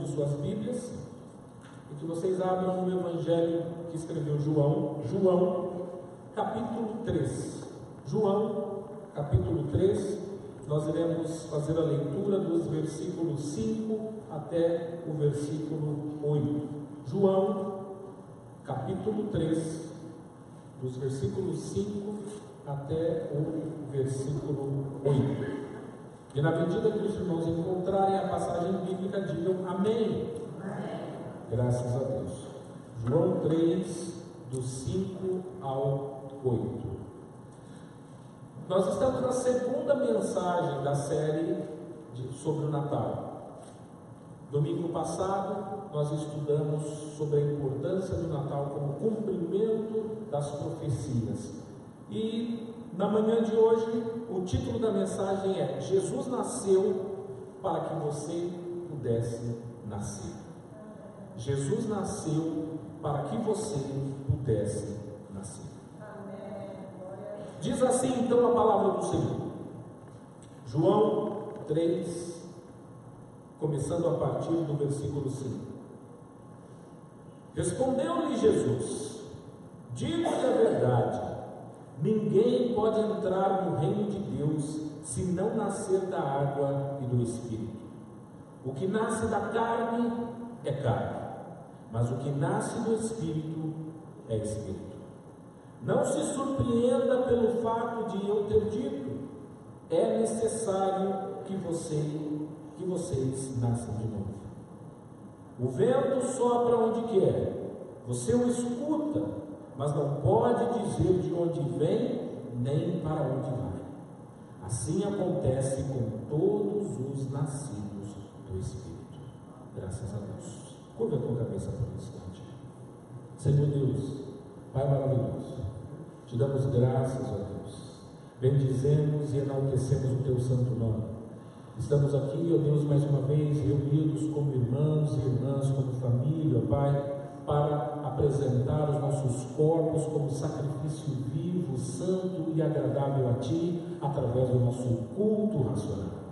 de suas Bíblias e que vocês abram no Evangelho que escreveu João, capítulo 3. João, capítulo 3, nós iremos fazer a leitura dos versículos 5 até o versículo 8. João, capítulo 3, dos versículos 5 até o versículo 8. E na medida que os irmãos encontrarem a passagem bíblica, digam amém. Amém. Graças a Deus. João 3, do 5 ao 8. Nós estamos na segunda mensagem da série sobre o Natal. Domingo passado, nós estudamos sobre a importância do Natal como cumprimento das profecias. E na manhã de hoje, o título da mensagem é: Jesus nasceu para que você pudesse nascer. Jesus nasceu para que você pudesse nascer. Diz assim então a palavra do Senhor. João 3, começando a partir do versículo 5. Respondeu-lhe Jesus: digo-lhe a verdade, ninguém pode entrar no reino de Deus se não nascer da água e do Espírito. O que nasce da carne é carne, mas o que nasce do Espírito é Espírito. Não se surpreenda pelo fato de eu ter dito: é necessário que vocês nasçam de novo. O vento sopra onde quer, você o escuta, mas não pode dizer de onde vem, nem para onde vai. Assim acontece com todos os nascidos do Espírito. Graças a Deus. Curva a tua cabeça por um instante. Senhor Deus, Pai maravilhoso, te damos graças, ó Deus. Bendizemos e enaltecemos o teu santo nome. Estamos aqui, ó Deus, mais uma vez reunidos como irmãos e irmãs, como família, ó Pai, para apresentar os nossos corpos como sacrifício vivo, santo e agradável a Ti, através do nosso culto racional.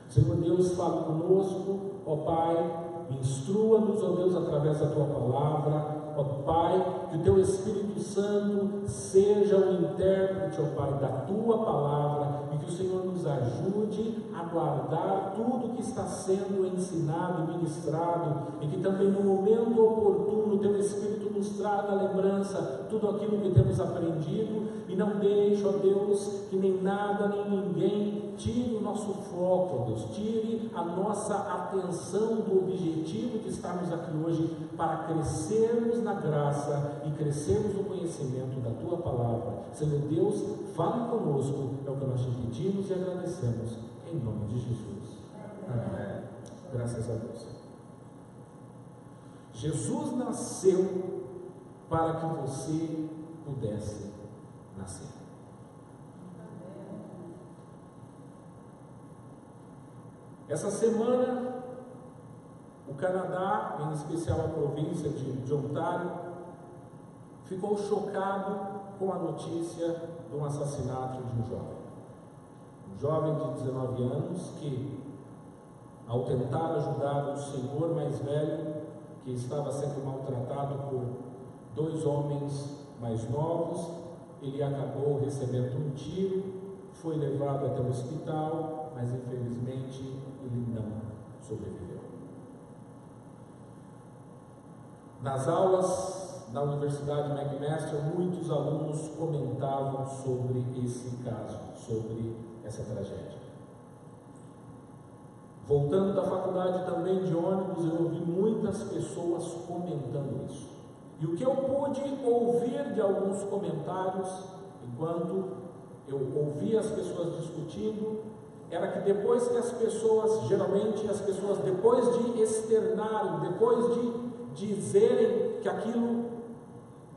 Senhor Deus, fala conosco, ó Pai, instrua-nos, ó Deus, através da Tua palavra, ó Pai, que o Teu Espírito Santo seja o intérprete, ó Pai, da Tua palavra, e que o Senhor nos ajude a guardar tudo que está sendo ensinado e ministrado, e que também no momento oportuno o Teu Espírito nos traga a lembrança tudo aquilo que temos aprendido, e não deixe, ó Deus, que nem nada nem ninguém tire o nosso foco, ó Deus, tire a nossa atenção do objetivo de estarmos aqui hoje, para crescermos na graça e crescermos no conhecimento da Tua palavra. Senhor Deus, fale conosco, é o que nós te pedimos e agradecemos, em nome de Jesus. Amém. Graças a Deus. Jesus nasceu para que você pudesse nascer. Essa semana, o Canadá, em especial a província de Ontário, ficou chocado com a notícia do assassinato de um jovem. Um jovem de 19 anos que, ao tentar ajudar o senhor mais velho, que estava sendo maltratado por dois homens mais novos, ele acabou recebendo um tiro, foi levado até o hospital, mas infelizmente ele não sobreviveu. Nas aulas da Universidade McMaster, muitos alunos comentavam sobre esse caso, sobre essa tragédia. Voltando da faculdade também de ônibus, eu ouvi muitas pessoas comentando isso. E o que eu pude ouvir de alguns comentários, enquanto eu ouvia as pessoas discutindo, era que depois que as pessoas, geralmente as pessoas, depois de externarem, depois de dizerem que aquilo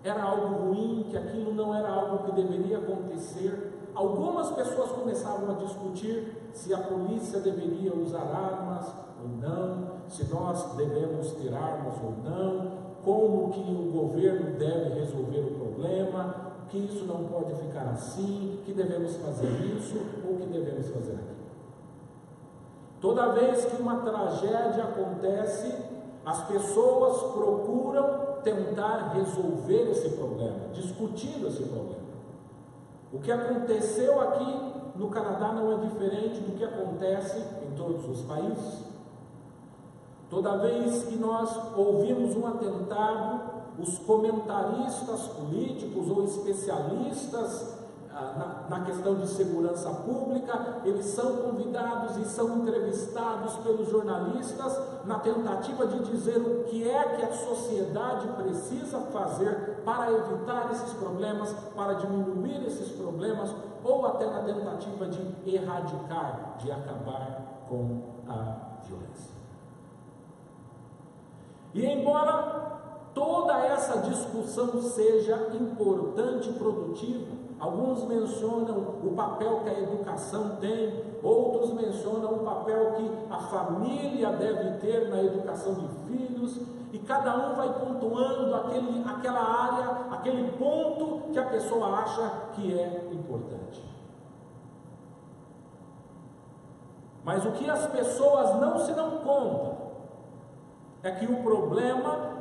era algo ruim, que aquilo não era algo que deveria acontecer, algumas pessoas começavam a discutir se a polícia deveria usar armas ou não, se nós devemos ter armas ou não, como que o governo deve resolver o problema, que isso não pode ficar assim, que devemos fazer isso ou que devemos fazer aquilo. Toda vez que uma tragédia acontece, as pessoas procuram tentar resolver esse problema, discutindo esse problema. O que aconteceu aqui no Canadá não é diferente do que acontece em todos os países. Toda vez que nós ouvimos um atentado, os comentaristas políticos ou especialistas na questão de segurança pública, eles são convidados e são entrevistados pelos jornalistas na tentativa de dizer o que é que a sociedade precisa fazer para evitar esses problemas, para diminuir esses problemas, ou até na tentativa de erradicar, de acabar com a violência. E embora toda essa discussão seja importante e produtiva, alguns mencionam o papel que a educação tem, outros mencionam o papel que a família deve ter na educação de filhos, e cada um vai pontuando aquela área, aquele ponto que a pessoa acha que é importante. Mas o que as pessoas não se dão conta é que o problema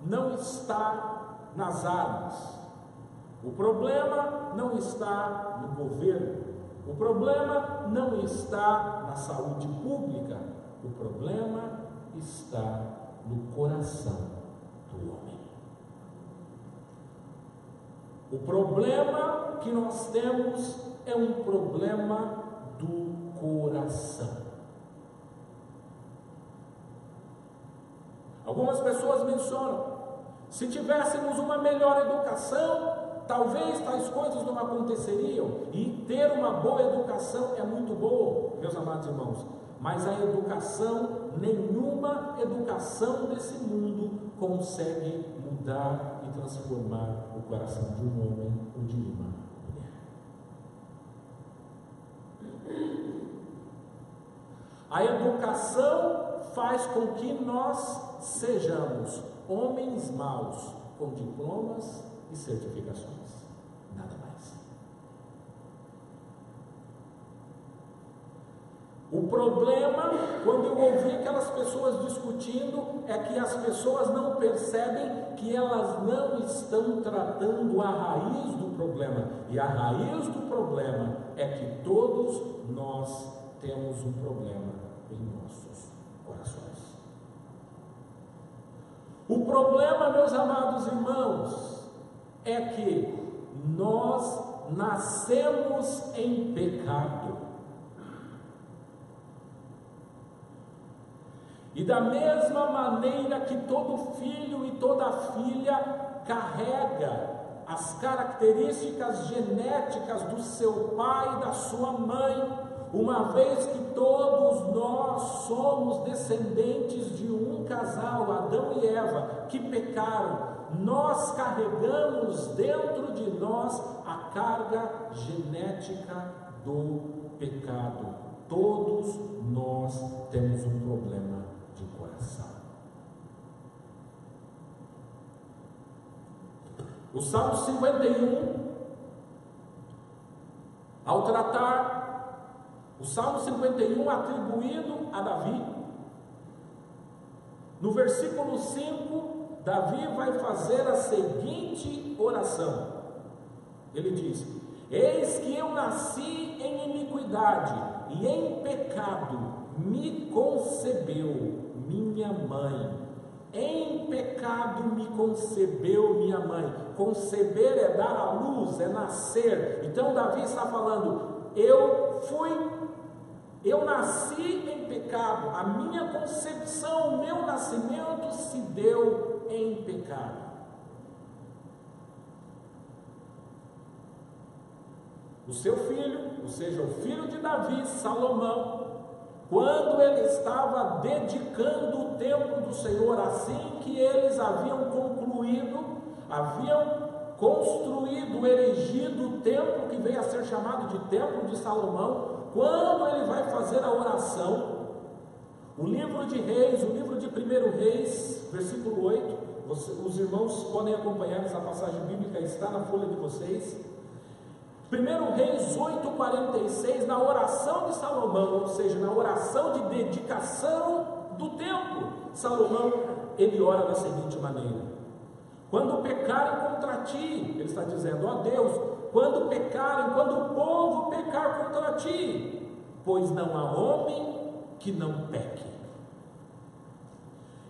não está nas armas, o problema não está no governo, o problema não está na saúde pública, o problema está no coração do homem. O problema que nós temos é um problema do coração. Algumas pessoas mencionam: se tivéssemos uma melhor educação, talvez tais coisas não aconteceriam. E ter uma boa educação é muito bom, meus amados irmãos, mas a educação, nenhuma educação desse mundo consegue mudar e transformar o coração de um homem ou de uma mulher. A educação faz com que nós sejamos homens maus com diplomas e certificações, nada mais. O problema, quando eu ouvi aquelas pessoas discutindo, é que as pessoas não percebem que elas não estão tratando a raiz do problema, e a raiz do problema é que todos nós temos um problema em nossos corações. O problema, meus amados irmãos, é que nós nascemos em pecado. E da mesma maneira que todo filho e toda filha carrega as características genéticas do seu pai e da sua mãe, uma vez que todos nós somos descendentes de um casal, Adão e Eva, que pecaram, nós carregamos dentro de nós a carga genética do pecado. Todos nós temos um problema de coração. O Salmo 51, ao tratar o Salmo 51 atribuído a Davi, no versículo 5, Davi vai fazer a seguinte oração. Ele diz: eis que eu nasci em iniquidade, e em pecado me concebeu minha mãe. Em pecado me concebeu minha mãe. Conceber é dar à luz, é nascer. Então Davi está falando: eu nasci em pecado, a minha concepção, o meu nascimento se deu em pecado. O seu filho, ou seja, o filho de Davi, Salomão, quando ele estava dedicando o templo do Senhor, assim que eles haviam concluído, haviam construído, erigido o templo que veio a ser chamado de Templo de Salomão, quando ele vai fazer a oração, o livro de Reis, o livro de 1 Reis, versículo 8, os irmãos podem acompanhar essa passagem bíblica, está na folha de vocês. 1 Reis 8,46, na oração de Salomão, ou seja, na oração de dedicação do templo, Salomão, ele ora da seguinte maneira: quando pecarem contra ti, ele está dizendo, ó Deus, quando o povo pecar contra ti, pois não há homem que não peque.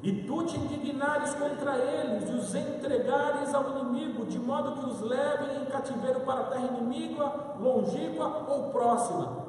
E tu te indignares contra eles e os entregares ao inimigo, de modo que os levem em cativeiro para a terra inimiga, longínqua ou próxima.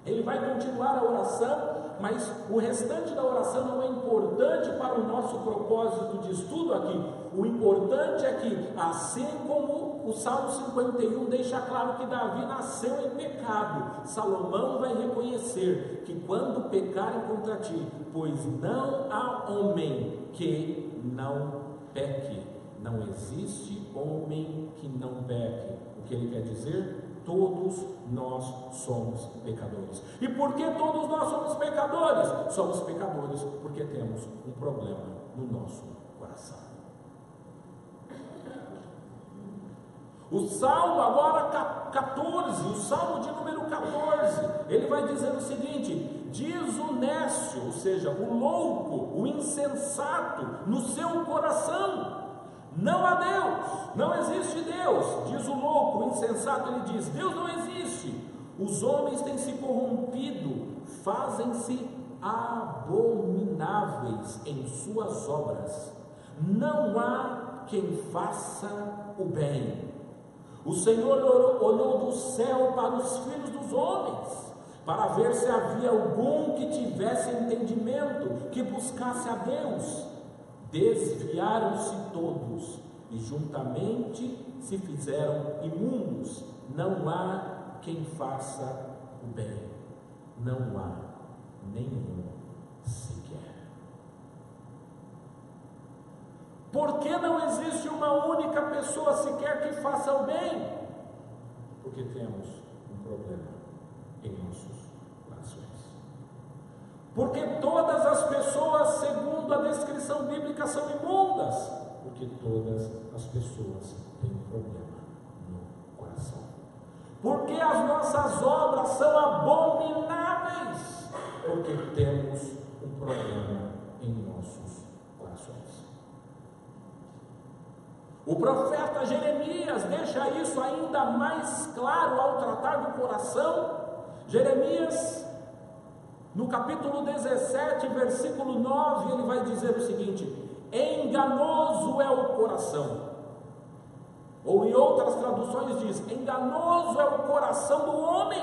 Ele vai continuar a oração, mas o restante da oração não é importante para o nosso propósito de estudo aqui. O importante é que, assim como o Salmo 51 deixa claro que Davi nasceu em pecado, Salomão vai reconhecer que quando pecarem contra ti, pois não há homem que não peque. Não existe homem que não peque. O que ele quer dizer? Todos nós somos pecadores. E por que todos nós somos pecadores? Somos pecadores porque temos um problema no nosso coração. O Salmo agora 14, o Salmo de número 14, ele vai dizer o seguinte: diz o nécio, ou seja, o louco, o insensato, no seu coração, não há Deus, não existe Deus. Diz o louco, o insensato, ele diz, Deus não existe. Os homens têm se corrompido, fazem-se abomináveis em suas obras. Não há quem faça o bem. O Senhor olhou do céu para os filhos dos homens, para ver se havia algum que tivesse entendimento, que buscasse a Deus. Desviaram-se todos e juntamente se fizeram imundos. Não há quem faça o bem, não há nenhum sequer. Por que não existe uma única pessoa sequer que faça o bem? Porque temos um problema em nossos corações. Porque todas as pessoas, segundo a descrição bíblica, são imundas. Porque todas as pessoas têm um problema no coração. Porque as nossas obras são abomináveis. Porque temos um problema em nossos corações. O profeta Jeremias deixa isso ainda mais claro ao tratar do coração. Jeremias, no capítulo 17, versículo 9, ele vai dizer o seguinte: enganoso é o coração. Ou em outras traduções diz, enganoso é o coração do homem,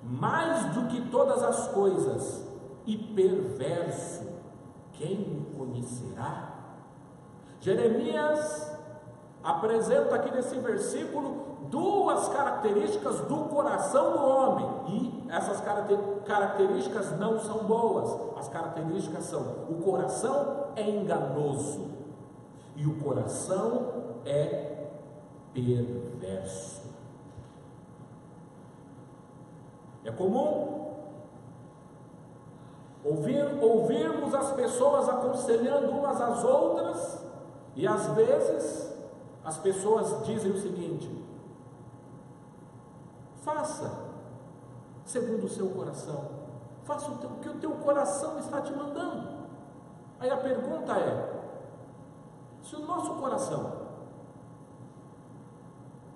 mais do que todas as coisas, e perverso, quem o conhecerá? Jeremias apresenta aqui nesse versículo duas características do coração do homem, e essas características não são boas. As características são: o coração é enganoso e o coração é perverso. É comum ouvirmos as pessoas aconselhando umas às outras, e às vezes as pessoas dizem o seguinte: faça segundo o seu coração, faça o que o teu coração está te mandando. Aí a pergunta é: se o nosso coração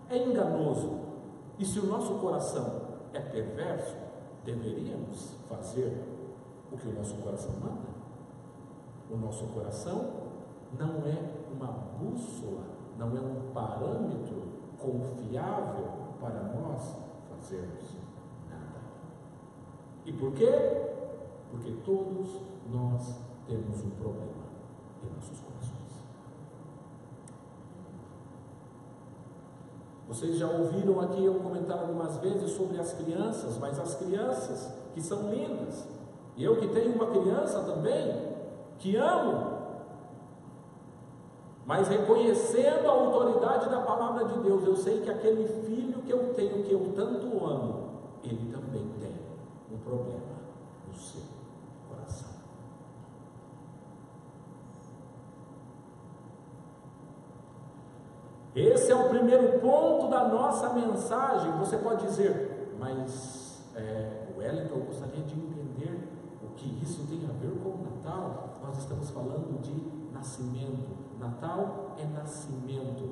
é enganoso e se o nosso coração é perverso, deveríamos fazer o que o nosso coração manda? O nosso coração não é uma bússola, não é um parâmetro confiável para nós fazermos nada. E por quê? Porque todos nós temos um problema em nossos corações. Vocês já ouviram aqui eu comentar algumas vezes sobre as crianças, mas as crianças que são lindas, e eu que tenho uma criança também, que amo, mas reconhecendo a autoridade da palavra de Deus, eu sei que aquele filho que eu tenho, que eu tanto amo, ele também tem um problema no seu coração. Esse é o primeiro ponto da nossa mensagem. Você pode dizer, mas Wellington, eu gostaria de entender o que isso tem a ver com o Natal? Nós estamos falando de nascimento. Natal é nascimento.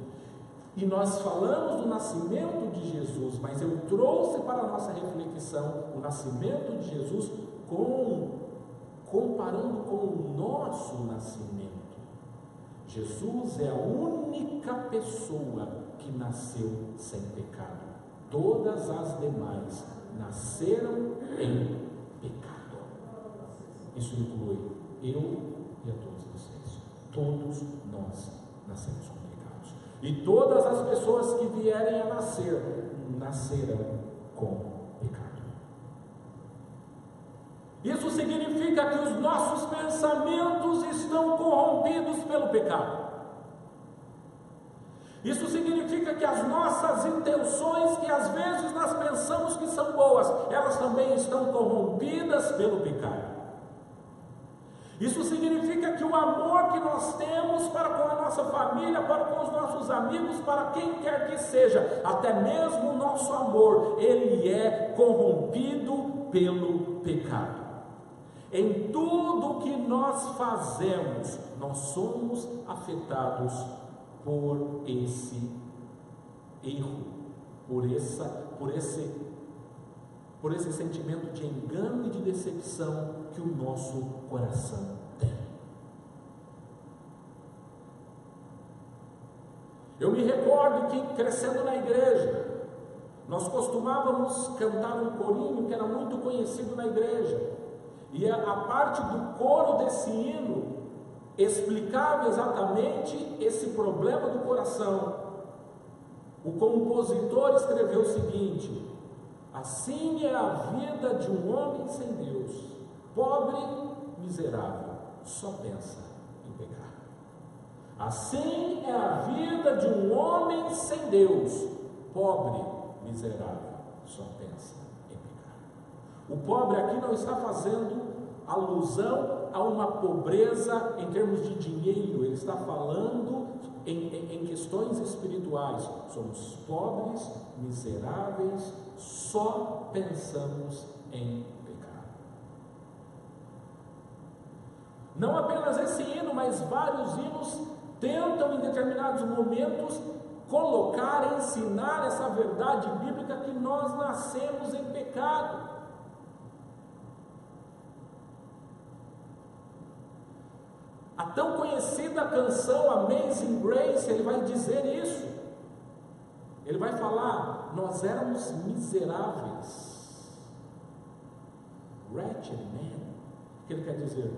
E nós falamos do nascimento de Jesus, mas eu trouxe para a nossa reflexão o nascimento de Jesus comparando com o nosso nascimento. Jesus é a única pessoa que nasceu sem pecado. Todas as demais nasceram em pecado. Isso inclui eu e a todos vocês. Todos nós nascemos com pecados. E todas as pessoas que vierem a nascer, nascerão com pecado. Isso significa que os nossos pensamentos estão corrompidos pelo pecado. Isso significa que as nossas intenções, que às vezes nós pensamos que são boas, elas também estão corrompidas pelo pecado. Isso significa que o amor que nós temos para com a nossa família, para com os nossos amigos, para quem quer que seja, até mesmo o nosso amor, ele é corrompido pelo pecado. Em tudo que nós fazemos, nós somos afetados por esse erro, por esse sentimento de engano e de decepção que o nosso coração tem. Eu me recordo que, crescendo na igreja, nós costumávamos cantar um corinho que era muito conhecido na igreja, e a parte do coro desse hino explicava exatamente esse problema do coração. O compositor escreveu o seguinte: assim é a vida de um homem sem Deus, pobre, miserável, só pensa em pecar. Assim é a vida de um homem sem Deus, pobre, miserável, só pensa em pecar. O pobre aqui não está fazendo alusão a uma pobreza em termos de dinheiro, ele está falando em questões espirituais. Somos pobres, miseráveis, só pensamos em pecar. Não apenas esse hino, mas vários hinos tentam em determinados momentos colocar, ensinar essa verdade bíblica que nós nascemos em pecado. A tão conhecida canção Amazing Grace, ele vai dizer isso. Ele vai falar: nós éramos miseráveis, wretched man. O que ele quer dizer?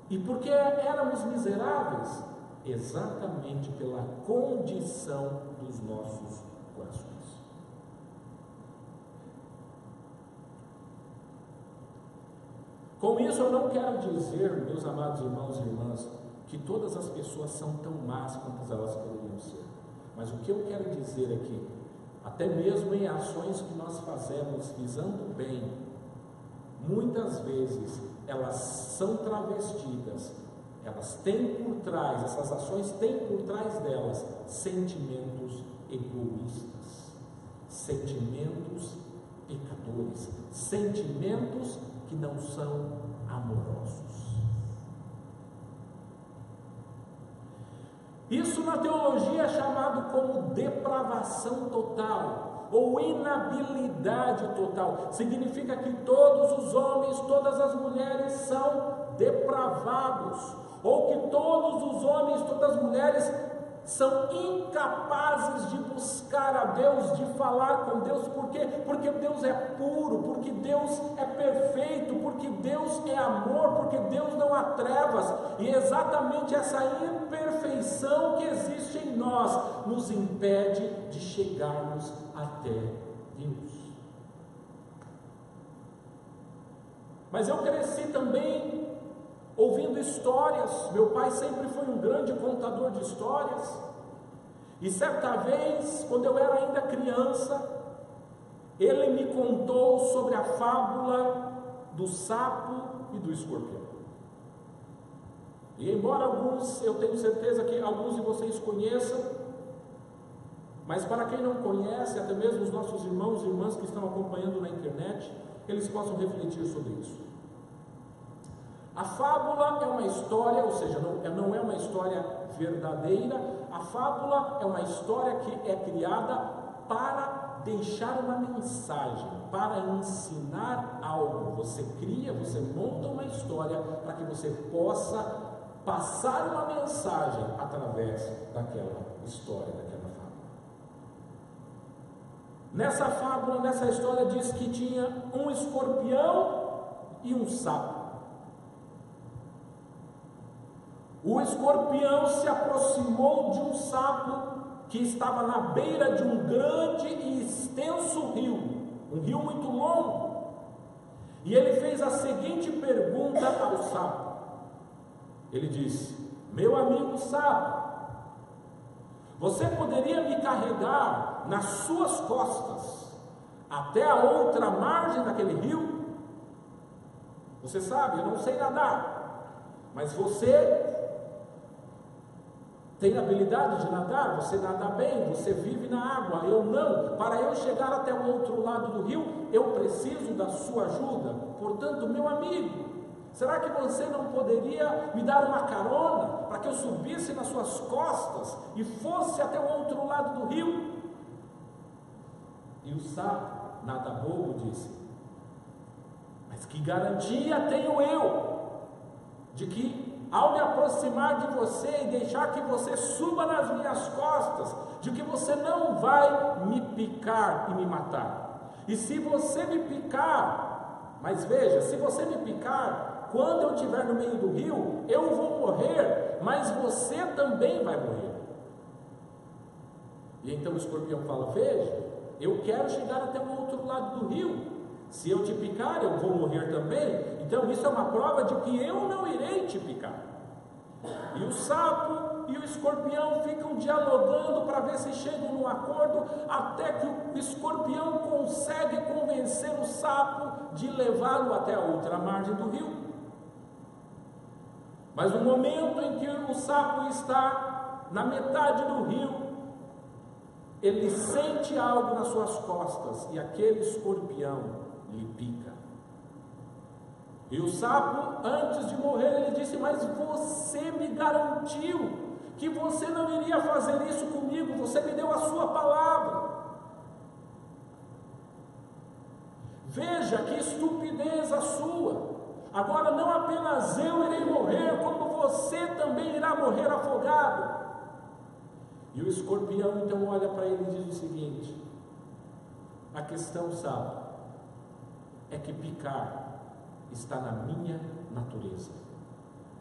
E por que éramos miseráveis? Exatamente pela condição dos nossos corações. Com isso eu não quero dizer, meus amados irmãos e irmãs, que todas as pessoas são tão más quanto elas poderiam ser. Mas o que eu quero dizer é que, até mesmo em ações que nós fazemos visando o bem, muitas vezes elas são travestidas, elas têm por trás, essas ações têm por trás delas sentimentos egoístas, sentimentos pecadores, sentimentos que não são amorosos. Isso na teologia é chamado como depravação total ou inabilidade total. Significa que todos os homens, todas as mulheres são depravados, ou que todos os homens, todas as mulheres são incapazes de buscar a Deus, de falar com Deus. Por quê? Porque Deus é puro, porque Deus é perfeito, porque Deus é amor, porque Deus não há trevas. E exatamente essa imperfeição que existe em nós nos impede de chegarmos até Deus. Mas eu cresci também ouvindo histórias. Meu pai sempre foi um grande contador de histórias, e certa vez, quando eu era ainda criança, ele me contou sobre a fábula do sapo e do escorpião. E embora alguns, eu tenho certeza que alguns de vocês conheçam, mas para quem não conhece, até mesmo os nossos irmãos e irmãs que estão acompanhando na internet, eles possam refletir sobre isso. A fábula é uma história, ou seja, não é uma história verdadeira. A fábula é uma história que é criada para deixar uma mensagem, para ensinar algo. Você cria, você monta uma história para que você possa passar uma mensagem através daquela história, daquela fábula. Nessa fábula, nessa história, diz que tinha um escorpião e um sapo. O escorpião se aproximou de um sapo que estava na beira de um grande e extenso rio, um rio muito longo, e ele fez a seguinte pergunta ao sapo. Ele disse: meu amigo sapo, você poderia me carregar nas suas costas até a outra margem daquele rio? Você sabe, eu não sei nadar, mas você tem habilidade de nadar, você nada bem, você vive na água, eu não. Para eu chegar até o outro lado do rio, eu preciso da sua ajuda. Portanto, meu amigo, será que você não poderia me dar uma carona para que eu subisse nas suas costas e fosse até o outro lado do rio? E o sapo, nada bobo, disse: mas que garantia tenho eu de que ao me aproximar de você e deixar que você suba nas minhas costas, de que você não vai me picar e me matar? E se você me picar, mas veja, se você me picar, quando eu estiver no meio do rio, eu vou morrer, mas você também vai morrer. E então o escorpião fala: veja, eu quero chegar até o outro lado do rio. Se eu te picar, eu vou morrer também. Então isso é uma prova de que eu não irei te picar. E o sapo e o escorpião ficam dialogando para ver se chegam num acordo, até que o escorpião consegue convencer o sapo de levá-lo até a outra margem do rio. Mas no momento em que o sapo está na metade do rio, ele sente algo nas suas costas e aquele escorpião lhe pica. E o sapo, antes de morrer, ele disse: mas você me garantiu que você não iria fazer isso comigo, você me deu a sua palavra. Veja que estupidez a sua. Agora não apenas eu irei morrer, como você também irá morrer afogado. E o escorpião então olha para ele e diz o seguinte: a questão, sabe, é que picar está na minha natureza.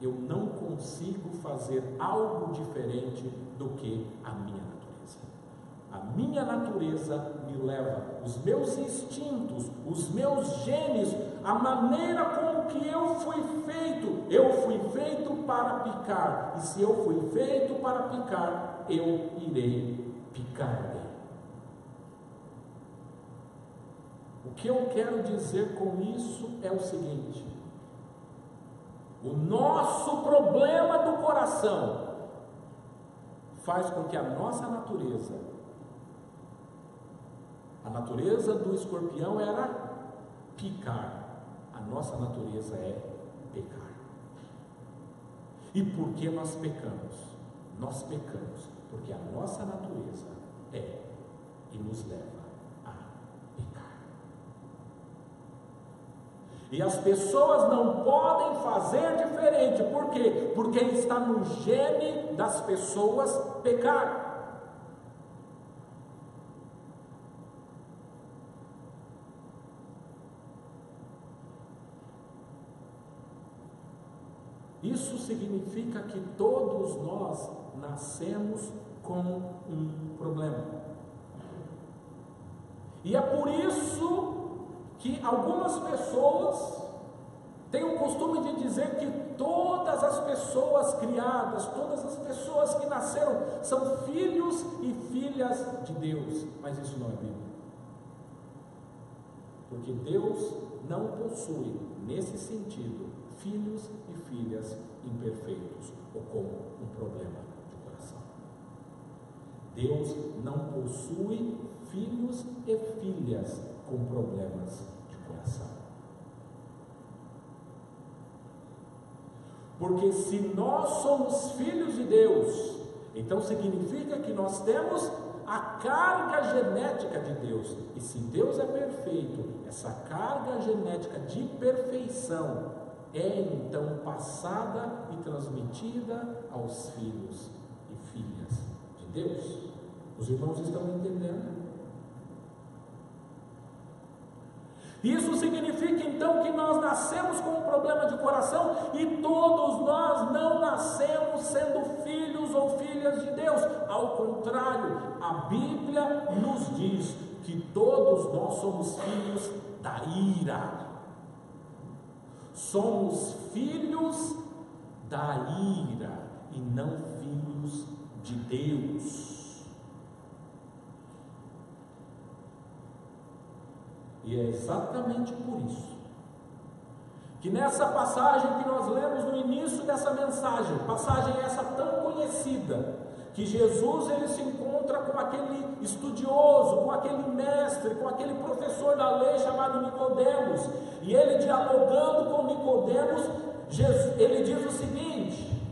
Eu não consigo fazer algo diferente do que a minha natureza. A minha natureza me leva, os meus instintos, os meus genes, a maneira com que eu fui feito para picar. E se eu fui feito para picar, eu irei picar bem. O que eu quero dizer com isso é o seguinte: o nosso problema do coração faz com que a nossa natureza, a natureza do escorpião era picar, a nossa natureza é pecar. E por que nós pecamos? Nós pecamos porque a nossa natureza é e nos leva a pecar. E as pessoas não podem fazer diferente. Por quê? Porque está no gene das pessoas pecar. Isso significa que todos nós nascemos com um problema. E é por isso que algumas pessoas têm o costume de dizer que todas as pessoas criadas, todas as pessoas que nasceram, são filhos e filhas de Deus. Mas isso não é bíblico. Porque Deus não possui, nesse sentido, filhos e filhas imperfeitos ou com um problema de coração. Deus não possui filhos e filhas com problemas de coração. Porque se nós somos filhos de Deus, então significa que nós temos a carga genética de Deus. E se Deus é perfeito, essa carga genética de perfeição é então passada e transmitida aos filhos e filhas de Deus. Os irmãos estão entendendo? Isso significa então que nós nascemos com um problema de coração, e todos nós não nascemos sendo filhos ou filhas de Deus. Ao contrário, a Bíblia nos diz que todos nós somos filhos da ira. Somos filhos da ira e não filhos de Deus. E é exatamente por isso que nessa passagem que nós lemos no início dessa mensagem, passagem essa tão conhecida, que Jesus ele se encontra com aquele estudioso, com aquele mestre, com aquele professor da lei chamado Nicodemos, e ele dialogando com Nicodemos, ele diz o seguinte,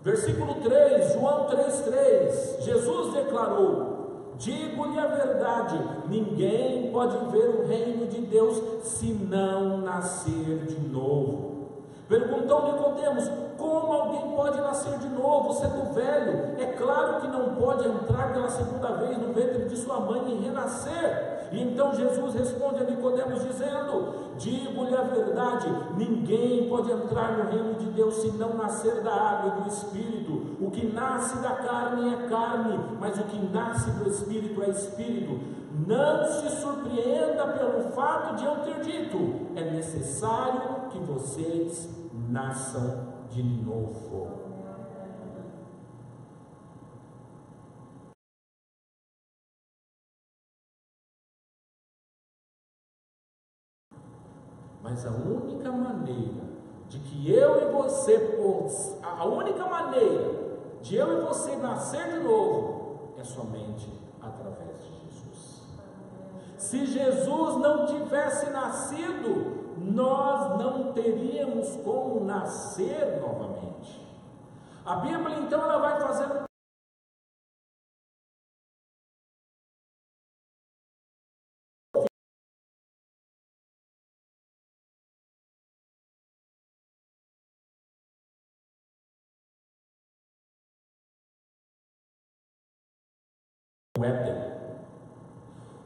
versículo 3, João 3,3, Jesus declarou: digo-lhe a verdade, ninguém pode ver o reino de Deus se não nascer de novo. Perguntou Nicodemos: como alguém pode nascer de novo, sendo velho? É claro que não pode entrar pela segunda vez no ventre de sua mãe e renascer. E então Jesus responde a Nicodemos dizendo: digo-lhe a verdade, ninguém pode entrar no reino de Deus se não nascer da água e do Espírito. O que nasce da carne é carne, mas o que nasce do Espírito é Espírito. Não se surpreenda pelo fato de eu ter dito: é necessário que vocês nasçam de novo. Mas a única maneira de que eu e você, a única maneira de eu e você nascer de novo é somente através de Jesus. Se Jesus não tivesse nascido, nós não teríamos como nascer novamente. A Bíblia então ela vai fazer o Éden.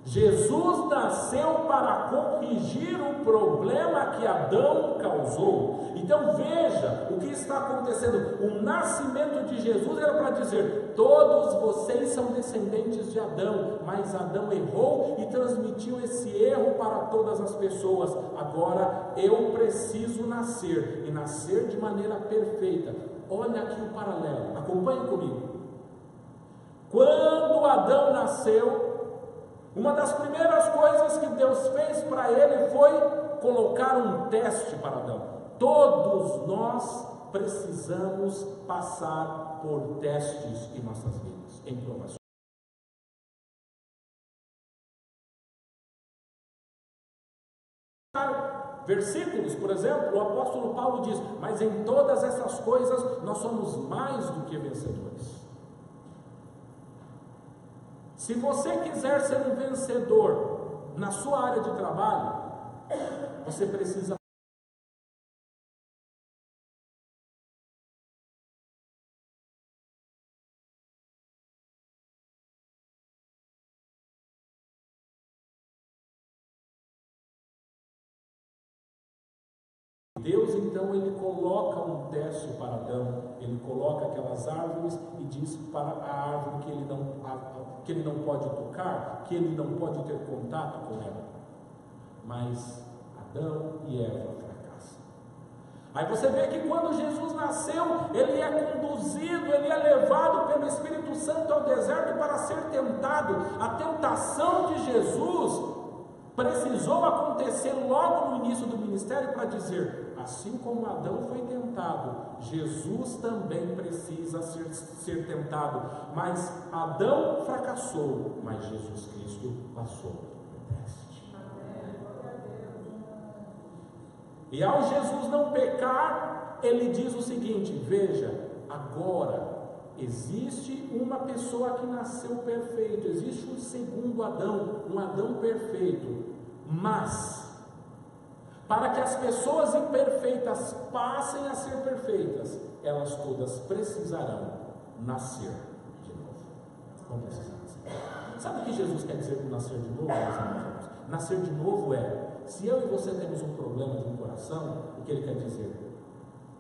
Jesus nasceu para corrigir o problema que Adão causou. Então veja o que está acontecendo. O nascimento de Jesus era para dizer: todos vocês são descendentes de Adão, mas Adão errou e transmitiu esse erro para todas as pessoas. Agora eu preciso nascer, e nascer de maneira perfeita. Olha aqui o paralelo, acompanhe comigo. Quando Adão nasceu, uma das primeiras coisas que Deus fez para ele foi colocar um teste para Adão. Todos nós precisamos passar por testes em nossas vidas, em provações. Versículos, por exemplo, o apóstolo Paulo diz: mas em todas essas coisas nós somos mais do que vencedores. Se você quiser ser um vencedor na sua área de trabalho, você precisa Deus então ele coloca um teste para Adão, ele coloca aquelas árvores e diz para a árvore que ele não pode tocar, que ele não pode ter contato com ela. Mas Adão e Eva fracassam. Aí você vê que quando Jesus nasceu, ele é conduzido, ele é levado pelo Espírito Santo ao deserto para ser tentado. A tentação de Jesus precisou acontecer logo no início do ministério para dizer: assim como Adão foi tentado, Jesus também precisa ser tentado. Mas Adão fracassou, mas Jesus Cristo passou no teste. E ao Jesus não pecar, ele diz o seguinte: veja, agora existe uma pessoa que nasceu perfeito, existe um segundo Adão, um Adão perfeito, mas para que as pessoas imperfeitas passem a ser perfeitas, elas todas precisarão nascer de novo. Vamos precisar nascer. Sabe o que Jesus quer dizer com nascer de novo, meus irmãos? Nascer de novo é, se eu e você temos um problema de coração, o que ele quer dizer?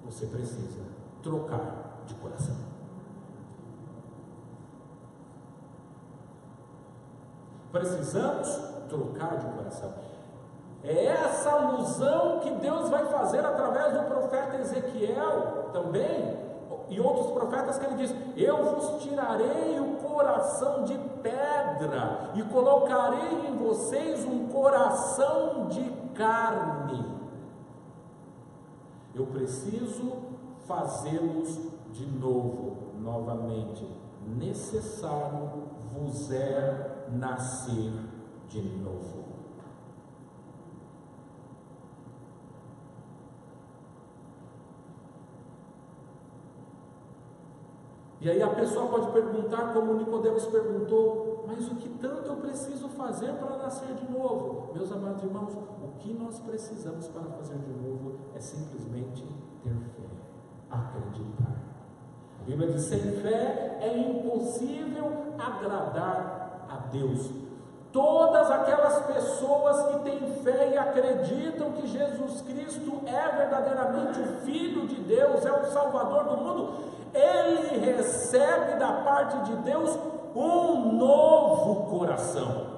Você precisa trocar de coração. Precisamos trocar de coração. É essa alusão que Deus vai fazer através do profeta Ezequiel também, e outros profetas, que ele diz: eu vos tirarei o coração de pedra e colocarei em vocês um coração de carne. Eu preciso fazê-los de novo, novamente. Necessário vos é nascer de novo. E aí a pessoa pode perguntar, como Nicodemos perguntou: mas o que tanto eu preciso fazer para nascer de novo? Meus amados irmãos, o que nós precisamos para fazer de novo é simplesmente ter fé, acreditar. A Bíblia diz: sem fé é impossível agradar a Deus. Todas aquelas pessoas que têm fé e acreditam que Jesus Cristo é verdadeiramente o Filho de Deus, é o Salvador do mundo, ele recebe da parte de Deus um novo coração.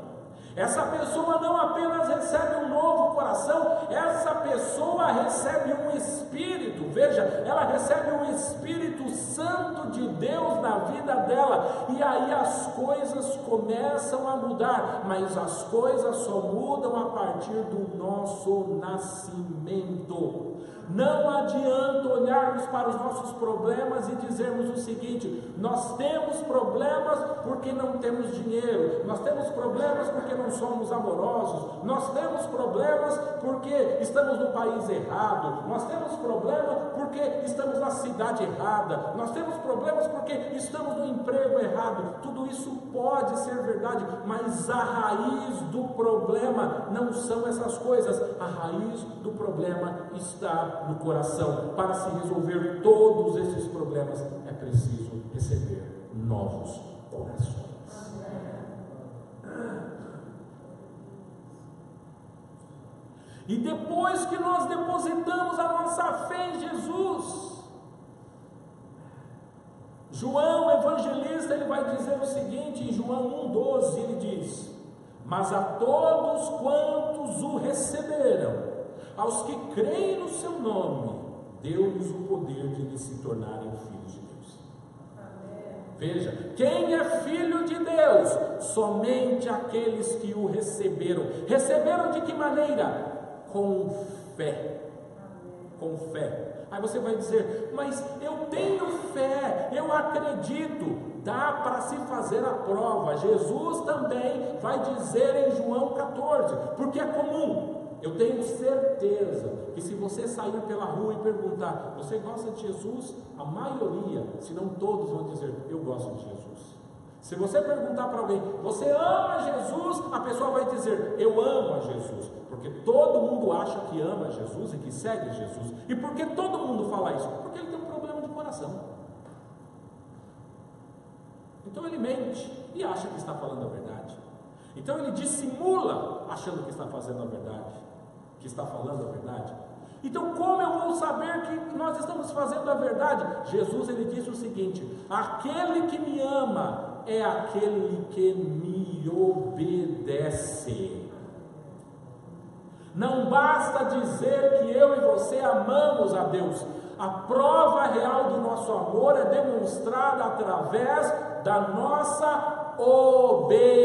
Essa pessoa não apenas recebe um novo coração, essa pessoa recebe um Espírito. Veja, ela recebe um Espírito Santo de Deus na vida dela, e aí as coisas começam a mudar, mas as coisas só mudam a partir do nosso nascimento. Não adianta olharmos para os nossos problemas e dizermos o seguinte: nós temos problemas porque não temos dinheiro, nós temos problemas porque não somos amorosos, nós temos problemas porque estamos no país errado, nós temos problemas porque estamos na cidade errada, nós temos problemas porque estamos no emprego errado. Tudo isso pode ser verdade, mas a raiz do problema não são essas coisas. A raiz do problema está no coração. Para se resolver todos esses problemas, é preciso receber novos corações. E depois que nós depositamos a nossa fé em Jesus, João evangelista, ele vai dizer o seguinte, em João 1,12, ele diz: mas a todos quantos o receberam, aos que creem no seu nome, deu-lhes o poder de lhes se tornarem filhos de Deus. Veja, quem é filho de Deus? Somente aqueles que o receberam. Receberam de que maneira? Com fé. Com fé. Aí você vai dizer: mas eu tenho fé, eu acredito. Dá para se fazer a prova. Jesus também vai dizer em João 14, porque é comum. Eu tenho certeza que se você sair pela rua e perguntar: você gosta de Jesus? A maioria, se não todos, vão dizer: eu gosto de Jesus. Se você perguntar para alguém: você ama Jesus? A pessoa vai dizer: eu amo a Jesus. Porque todo mundo acha que ama Jesus e que segue Jesus. E por que todo mundo fala isso? Porque ele tem um problema de coração. Então ele mente e acha que está falando a verdade. Então ele dissimula achando que está fazendo a verdade, que está falando a verdade. Então como eu vou saber que nós estamos fazendo a verdade? Jesus, ele diz o seguinte: aquele que me ama é aquele que me obedece. Não basta dizer que eu e você amamos a Deus. A prova real do nosso amor é demonstrada através da nossa obediência.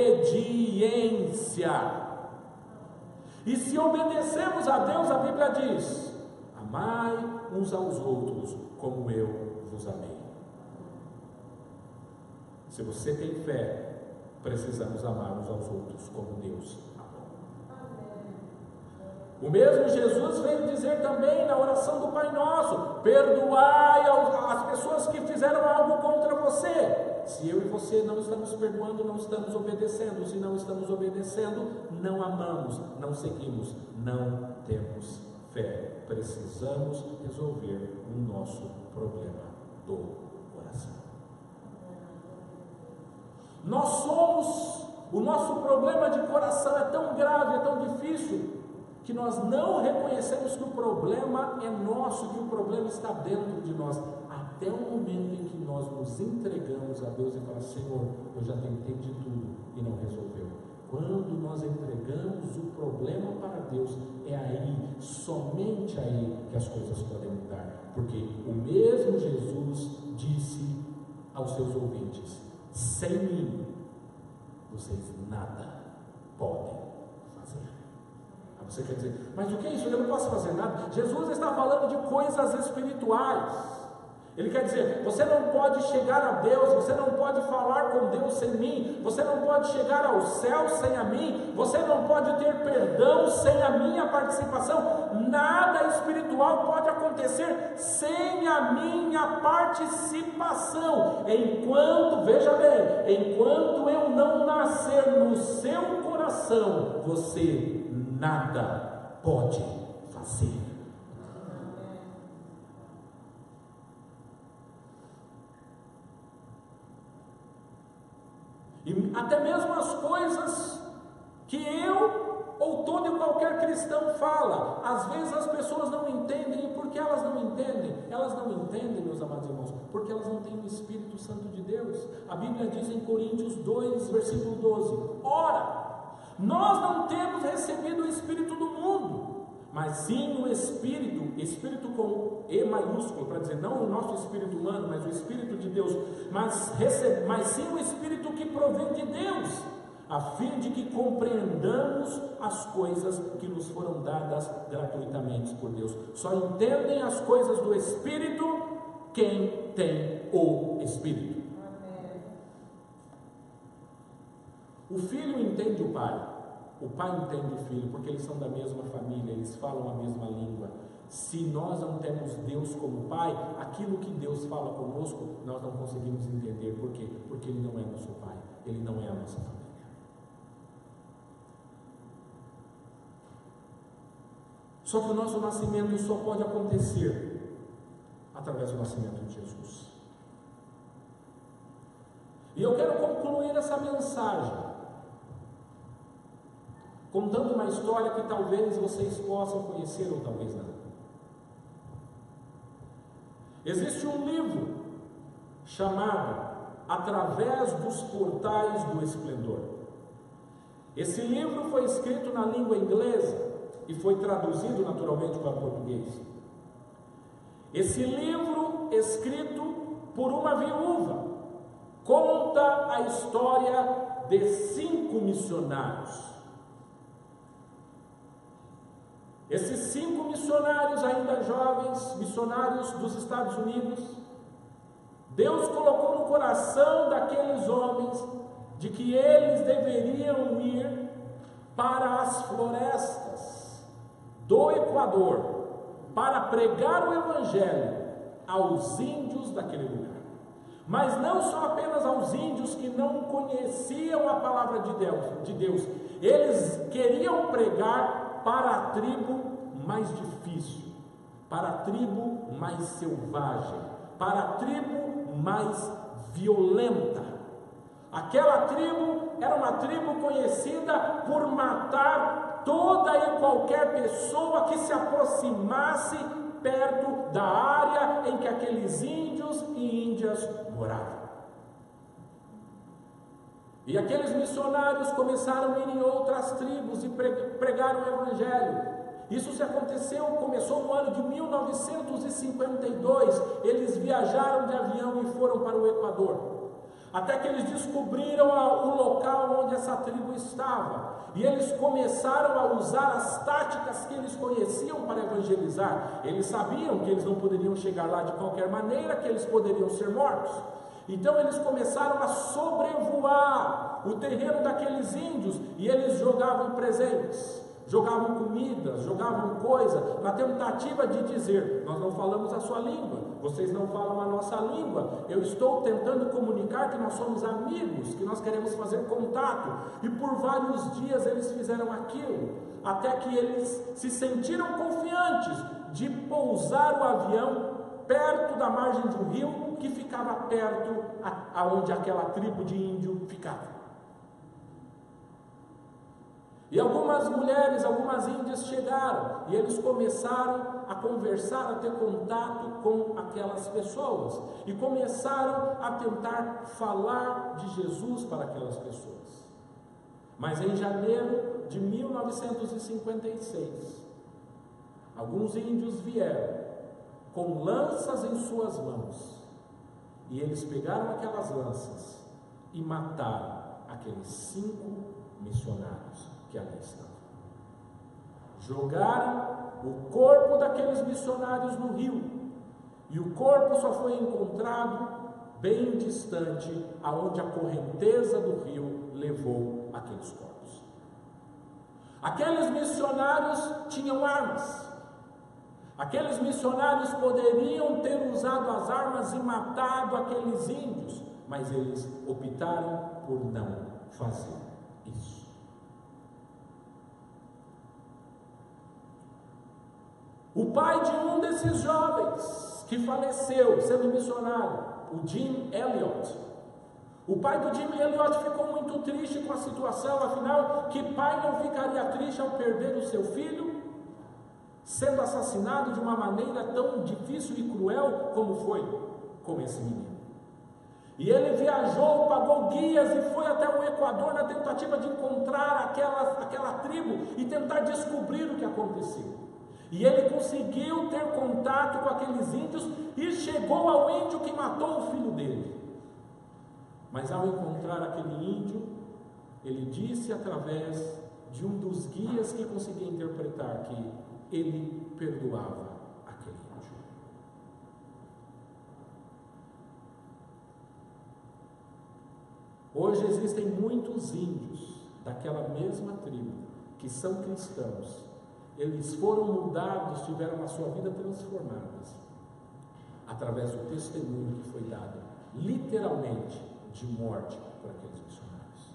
E se obedecemos a Deus, a Bíblia diz: amai uns aos outros como eu vos amei. Se você tem fé, precisamos amar uns aos outros como Deus amou. O mesmo Jesus veio dizer também na oração do Pai Nosso: perdoai as pessoas que fizeram algo contra você. Se eu e você não estamos perdoando, não estamos obedecendo. Se não estamos obedecendo, não amamos, não seguimos, não temos fé. Precisamos resolver o nosso problema do coração. O nosso problema de coração é tão grave, é tão difícil, que nós não reconhecemos que o problema é nosso, que o problema está dentro de nós, até o momento em que nós nos entregamos a Deus e falamos: Senhor, eu já tentei de tudo e não resolveu. Quando nós entregamos o problema para Deus, é aí, somente aí, que as coisas podem mudar, porque o mesmo Jesus disse aos seus ouvintes: sem mim, vocês nada podem fazer. Você quer dizer, mas o que é isso? Eu não posso fazer nada. Jesus está falando de coisas espirituais. Ele quer dizer, você não pode chegar a Deus, você não pode falar com Deus sem mim, você não pode chegar ao céu sem a mim, você não pode ter perdão sem a minha participação. Nada espiritual pode acontecer sem a minha participação. Enquanto, veja bem, enquanto eu não nascer no seu coração, você nada pode fazer. E até mesmo as coisas que eu ou todo e qualquer cristão fala, às vezes as pessoas não entendem. E por que elas não entendem? Elas não entendem, meus amados irmãos, porque elas não têm o Espírito Santo de Deus. A Bíblia diz em Coríntios 2, versículo 12: ora, nós não temos recebido o Espírito do mundo, mas sim o Espírito com E maiúsculo, para dizer, não o nosso Espírito humano, mas o Espírito de Deus, mas sim o Espírito que provém de Deus, a fim de que compreendamos as coisas que nos foram dadas gratuitamente por Deus. Só entendem as coisas do Espírito quem tem o Espírito. O filho entende o pai entende o filho, porque eles são da mesma família, eles falam a mesma língua. Se nós não temos Deus como pai, aquilo que Deus fala conosco, nós não conseguimos entender. Por quê? Porque Ele não é nosso pai, Ele não é a nossa família. Só que o nosso nascimento só pode acontecer através do nascimento de Jesus. E eu quero concluir essa mensagem contando uma história que talvez vocês possam conhecer ou talvez não. Existe um livro chamado Através dos Portais do Esplendor. Esse livro foi escrito na língua inglesa e foi traduzido naturalmente para o português. Esse livro, escrito por uma viúva, conta a história de 5 missionários. Esses 5 missionários, ainda jovens, missionários dos Estados Unidos, Deus colocou no coração daqueles homens de que eles deveriam ir para as florestas do Equador para pregar o Evangelho aos índios daquele lugar. Mas não só apenas aos índios que não conheciam a palavra de Deus, eles queriam pregar para a tribo mais difícil, para a tribo mais selvagem, para a tribo mais violenta. Aquela tribo era uma tribo conhecida por matar toda e qualquer pessoa que se aproximasse perto da área em que aqueles índios e índias moravam. E aqueles missionários começaram a ir em outras tribos e pregaram o Evangelho. Isso começou no ano de 1952. Eles viajaram de avião e foram para o Equador, até que eles descobriram o local onde essa tribo estava, e eles começaram a usar as táticas que eles conheciam para evangelizar. Eles sabiam que eles não poderiam chegar lá de qualquer maneira, que eles poderiam ser mortos. Então eles começaram a sobrevoar o terreno daqueles índios, e eles jogavam presentes. jogavam comida, jogavam coisa, na tentativa de dizer: nós não falamos a sua língua, vocês não falam a nossa língua, eu estou tentando comunicar que nós somos amigos, que nós queremos fazer contato. E por vários dias eles fizeram aquilo, até que eles se sentiram confiantes de pousar o avião perto da margem de um rio que ficava perto aonde aquela tribo de índio ficava. E algumas mulheres, algumas índias chegaram e eles começaram a conversar, a ter contato com aquelas pessoas e começaram a tentar falar de Jesus para aquelas pessoas. Mas em janeiro de 1956, alguns índios vieram com lanças em suas mãos e eles pegaram aquelas lanças e mataram aqueles 5 missionários que ali estavam. Jogaram o corpo daqueles missionários no rio, e o corpo só foi encontrado bem distante, aonde a correnteza do rio levou aqueles corpos. Aqueles missionários tinham armas. Aqueles missionários poderiam ter usado as armas e matado aqueles índios, mas eles optaram por não fazer isso. O pai de um desses jovens que faleceu sendo missionário, o Jim Elliot. O pai do Jim Elliot ficou muito triste com a situação, afinal, que pai não ficaria triste ao perder o seu filho, sendo assassinado de uma maneira tão difícil e cruel como foi com esse menino. E ele viajou, pagou guias e foi até o Equador na tentativa de encontrar aquela tribo e tentar descobrir o que aconteceu. E ele conseguiu ter contato com aqueles índios e chegou ao índio que matou o filho dele. Mas ao encontrar aquele índio, ele disse através de um dos guias que conseguia interpretar que ele perdoava aquele índio. Hoje existem muitos índios daquela mesma tribo que são cristãos. Eles foram mudados, tiveram a sua vida transformada através do testemunho que foi dado, literalmente, de morte por aqueles missionários.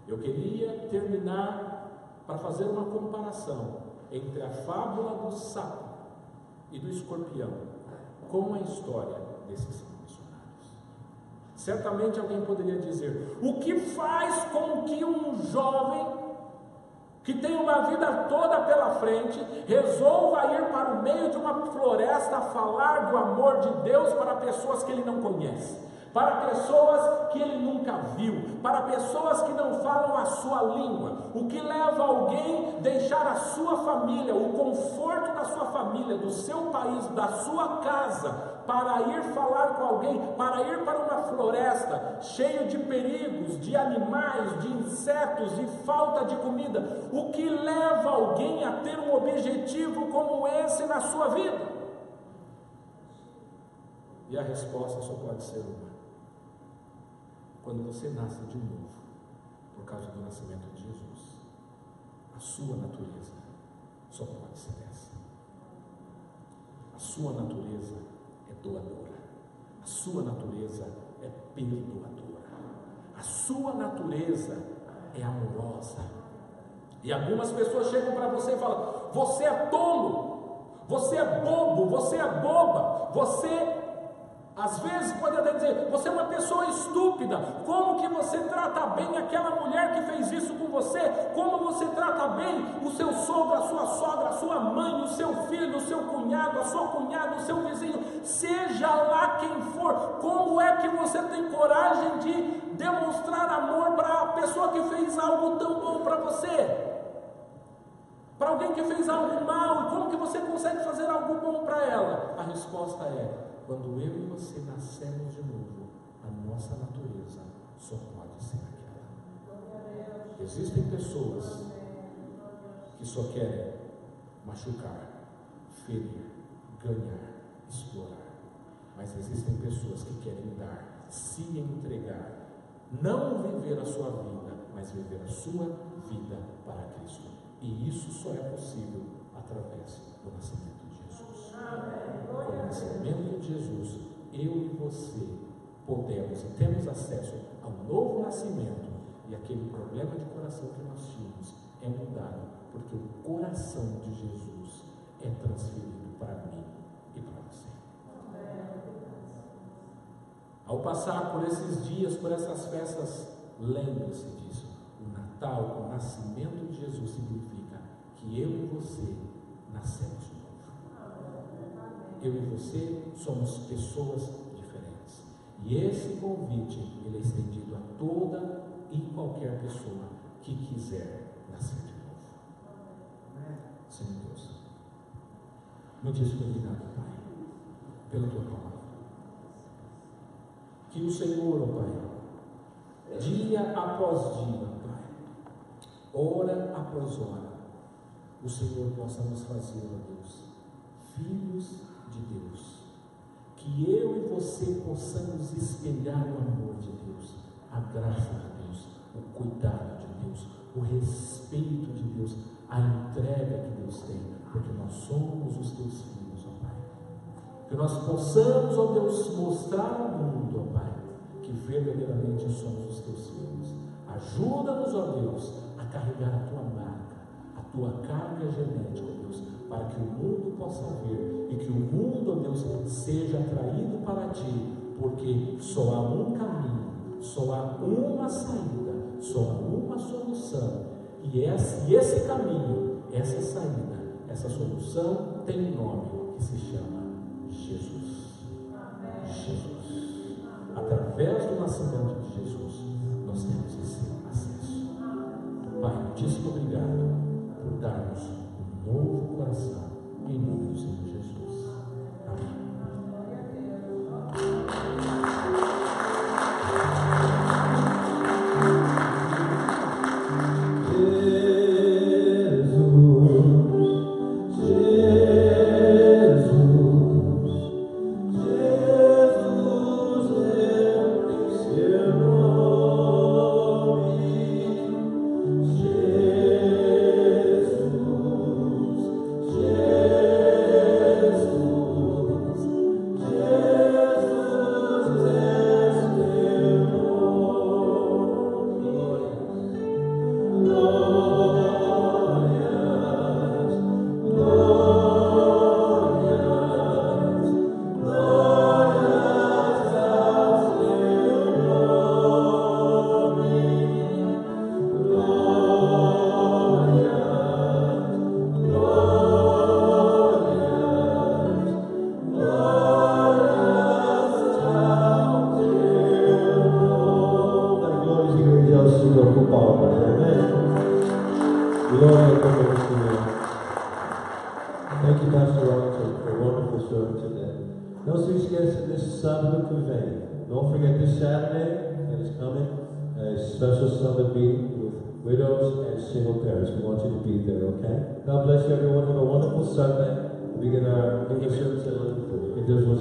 Eu queria terminar para fazer uma comparação entre a fábula do sapo e do escorpião com a história desses 5 missionários. Certamente alguém poderia dizer: o que faz com que um jovem que tem uma vida toda pela frente, resolva ir para o meio de uma floresta falar do amor de Deus para pessoas que ele não conhece, para pessoas que ele nunca viu, para pessoas que não falam a sua língua? O que leva alguém a deixar a sua família, o conforto da sua família, do seu país, da sua casa, para ir falar com alguém, para ir para uma floresta cheio de perigos, de animais, de insetos, de falta de comida? O que leva alguém a ter um objetivo como esse na sua vida? E a resposta só pode ser uma: quando você nasce de novo, por causa do nascimento de Jesus, a sua natureza só pode ser essa. A sua natureza é doadora, a sua natureza é perdoadora, a sua natureza é amorosa. E algumas pessoas chegam para você e falam: você é tolo, você é bobo, você é boba, você... Às vezes pode até dizer: você é uma pessoa estúpida. Como que você trata bem aquela mulher que fez isso com você? Como você trata bem o seu sogro, a sua sogra, a sua mãe, o seu filho, o seu cunhado, a sua cunhada, o seu vizinho, seja lá quem for? Como é que você tem coragem de demonstrar amor para a pessoa que fez algo tão bom para você? Para alguém que fez algo mal, e como que você consegue fazer algo bom para ela? A resposta é: quando eu e você nascemos de novo, a nossa natureza só pode ser aquela. Existem pessoas que só querem machucar, ferir, ganhar, explorar. Mas existem pessoas que querem dar, se entregar, não viver a sua vida, mas viver a sua vida para Cristo. E isso só é possível através do nascimento de Jesus. Com o nascimento de Jesus, eu e você podemos e temos acesso ao novo nascimento, e aquele problema de coração que nós tínhamos é mudado, porque o coração de Jesus é transferido para mim e para você. Ao passar por esses dias, por essas festas, lembre-se disso. O Natal, o nascimento de Jesus, significa que eu e você nascemos de novo. Eu e você somos pessoas diferentes. E esse convite, ele é estendido a toda e qualquer pessoa que quiser nascer de novo. Senhor Deus, muitíssimo obrigado, Pai, pela tua palavra. Que o Senhor, ó Pai, dia após dia, Pai, hora após hora, o Senhor possa nos fazer, ó Deus, filhos de Deus. Que eu e você possamos espelhar o amor de Deus, a graça de Deus, o cuidado de Deus, o respeito de Deus, a entrega que Deus tem, porque nós somos os teus filhos, ó Pai. Que nós possamos, ó Deus, mostrar ao mundo, ó Pai, que verdadeiramente somos os teus filhos. Ajuda-nos, ó Deus, a carregar a tua marca, a tua carga genética, ó Deus, para que o mundo possa ver e que o mundo, ó Deus, seja atraído para ti, porque só há um caminho, só há uma saída, só há uma solução, e esse caminho, essa saída, essa solução tem um nome que se chama Jesus. Jesus. Através do nascimento de Jesus, nós temos esse acesso. Pai, muitíssimo obrigado por dar-nos um novo coração, em nome do Senhor Jesus. Amém. Thank you, Pastor Ron, for a wonderful sermon today. Não se esqueça desse sábado que vem. Don't forget this Saturday that is coming, a special Sunday meeting with widows and single parents. We want you to be there, okay? God bless you, everyone. Have a wonderful Sunday. We begin our English service at 11:30. If there's one